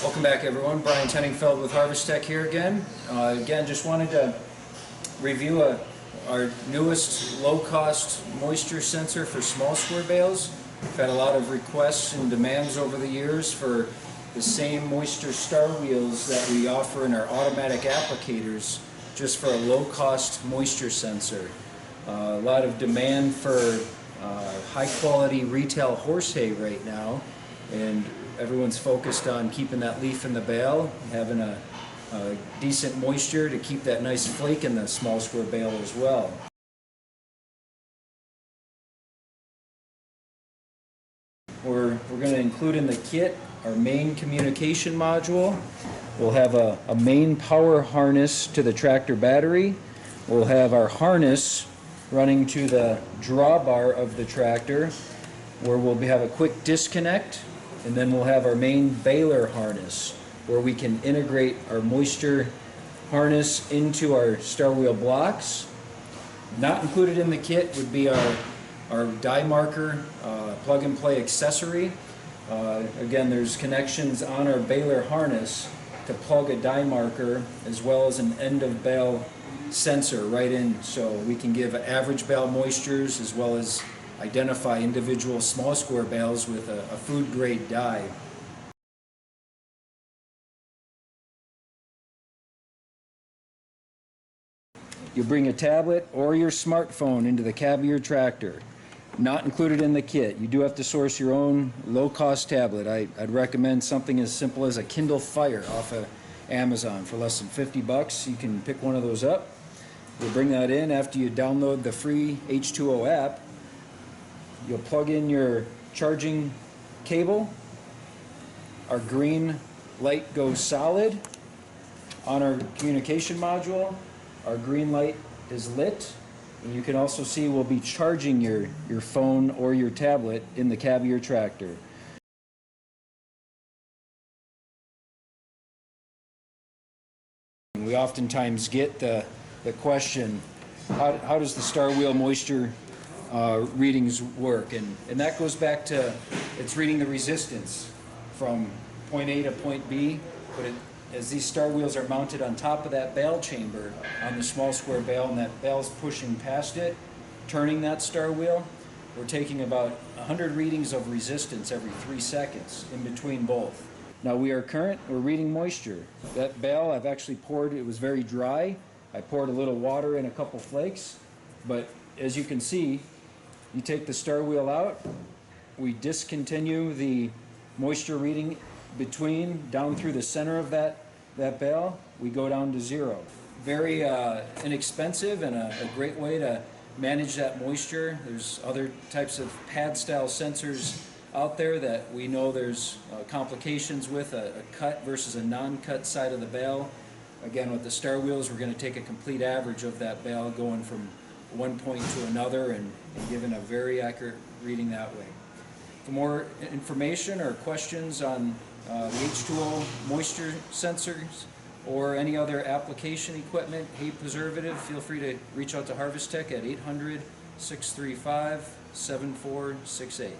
Welcome back, everyone. Brian Tenningfeld with Harvesttec here again. Just wanted to review our newest low-cost moisture sensor for small square bales. We've had a lot of requests and demands over the years for the same moisture star wheels that we offer in our automatic applicators, just for a low-cost moisture sensor. A lot of demand for high-quality retail horse hay right now, and everyone's focused on keeping that leaf in the bale, having a decent moisture to keep that nice flake in the small square bale as well. We're going to include in the kit our main communication module. We'll have a main power harness to the tractor battery. We'll have our harness running to the drawbar of the tractor, where we'll have a quick disconnect, and then we'll have our main baler harness, where we can integrate our moisture harness into our star wheel blocks. Not included in the kit would be our die marker plug and play accessory. Again, there's connections on our baler harness to plug a die marker as well as an end of bale sensor right in, so we can give average bale moistures as well as identify individual small square bales with a food grade die. You bring a tablet or your smartphone into the cab of your tractor. Not included in the kit. You do have to source your own low-cost tablet. I'd recommend something as simple as a Kindle Fire off of Amazon for less than 50 bucks. You can pick one of those up. You'll bring that in after you download the free H2O app. You'll plug in your charging cable. Our green light goes solid. On our communication module, our green light is lit. And you can also see we'll be charging your phone or your tablet in the cab of your tractor. We oftentimes get the question, how does the star wheel moisture readings work? And that goes back to, it's reading the resistance from point A to point B, but as these star wheels are mounted on top of that bale chamber on the small square bale, and that bale's pushing past it, turning that star wheel, we're taking about 100 readings of resistance every 3 seconds in between both. Now we're reading moisture. That bale I've actually poured, it was very dry. I poured a little water and a couple flakes, but as you can see, you take the star wheel out, we discontinue the moisture reading down through the center of that bale, we go down to 0. Very inexpensive and a great way to manage that moisture. There's other types of pad style sensors out there that we know there's complications with, a cut versus a non-cut side of the bale. Again, with the star wheels, we're going to take a complete average of that bale going from one point to another and giving a very accurate reading that way. For more information or questions on the H2O moisture sensors or any other application equipment, hay preservative, feel free to reach out to Harvesttec at 800-635-7468.